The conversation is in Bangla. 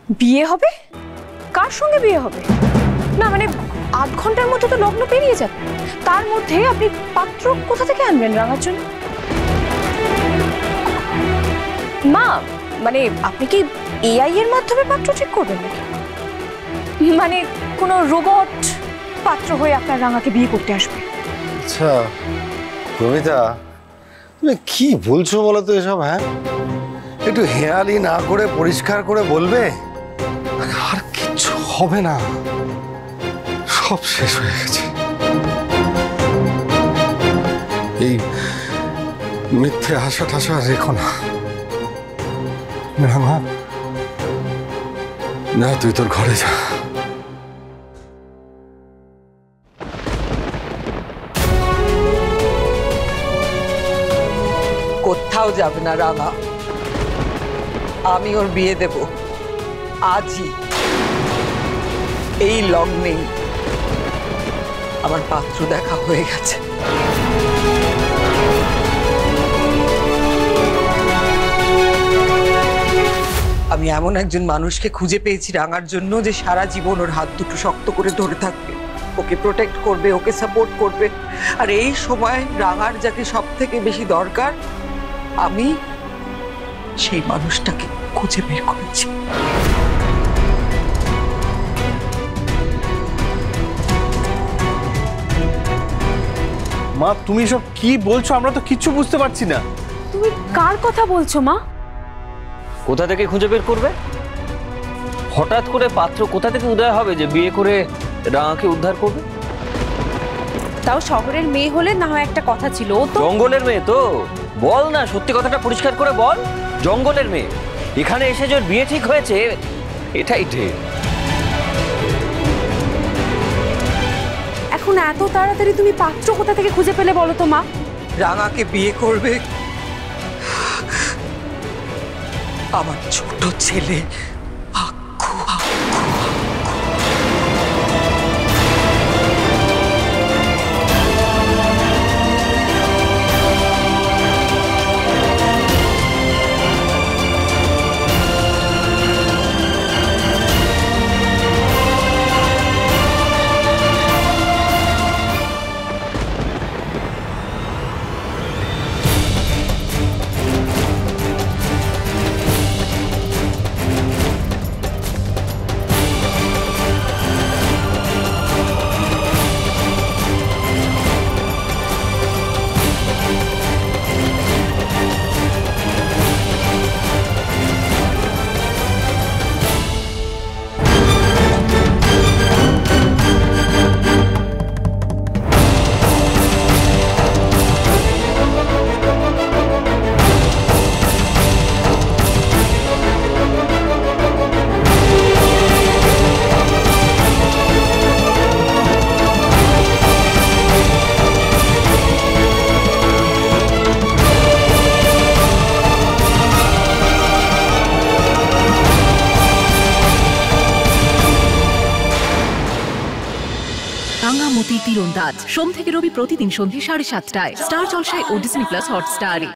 বিয়ে হবে? কার সঙ্গে বিয়ে হবে? না মানে ৮ ঘন্টার মধ্যে তো লগ্ন পেরিয়ে যাবে, তার মধ্যে আপনি পাত্র কোথা থেকে আনবেন রাঙার জন্য? মা মানে আপনি কি এআই এর মাধ্যমে পাত্র ঠিক করবেন নাকি? মানে কোনো রোবট পাত্র হয়ে আপনার রাঙাকে বিয়ে করতে আসবে? আচ্ছা প্রমিতা, তুমি কি বলছো বলো তো এসব? হ্যাঁ, একটু হেয়ালি না করে পরিষ্কার করে বলবে। আর কিচ্ছু হবে না, সব শেষ হয়ে গেছে। এই মিথ্যে হাসা ঠাসা রেখো না। রাঙা, না তুই তোর ঘরে যা। কোথাও যাবে না রাঙা, আমি ওর বিয়ে দেব আজই, এই লগ্নেই। আমার পাত্র দেখা হয়ে গেছে। আমি এমন একজন মানুষকে খুঁজে পেয়েছি রাঙার জন্য, যে সারা জীবন ওর হাত দুটো শক্ত করে ধরে থাকবে, ওকে প্রোটেক্ট করবে, ওকে সাপোর্ট করবে। আর এই সময় রাঙার যাকে সব থেকে বেশি দরকার, আমি সেই মানুষটাকে খুঁজে বের করেছি। মা তুমি সব কি বলছো? আমরা তো কিচ্ছু বুঝতে পারছি না। তুমি কার কথা বলছো মা? কোথা থেকে খুঁজে বের করবে? হঠাৎ করে পাত্র কোথা থেকে উদয় হবে যে বিয়ে করে রাঙাকে উদ্ধার করবে? তাও শহরের মেয়ে হলে না হয় একটা কথা ছিল, ও তো জঙ্গলের মেয়ে তো। বল না, সত্যি কথাটা পরিষ্কার করে বল। জঙ্গলের মেয়ে এখানে এসে যে ওর বিয়ে ঠিক হয়েছে, এটাই ঠিক। এখন এত তাড়াতাড়ি তুমি পাত্র কোথা থেকে খুঁজে পেলে বলো তো মা? রাঙাকে বিয়ে করবে আমার ছোট ছেলে আক্কু। রাঙামতি তীরন্দাজ সোম থেকে রবি প্রতিদিন সন্ধ্যে 7:30টায় স্টার জলসায় ও ডিজনি প্লাস হটস্টারে।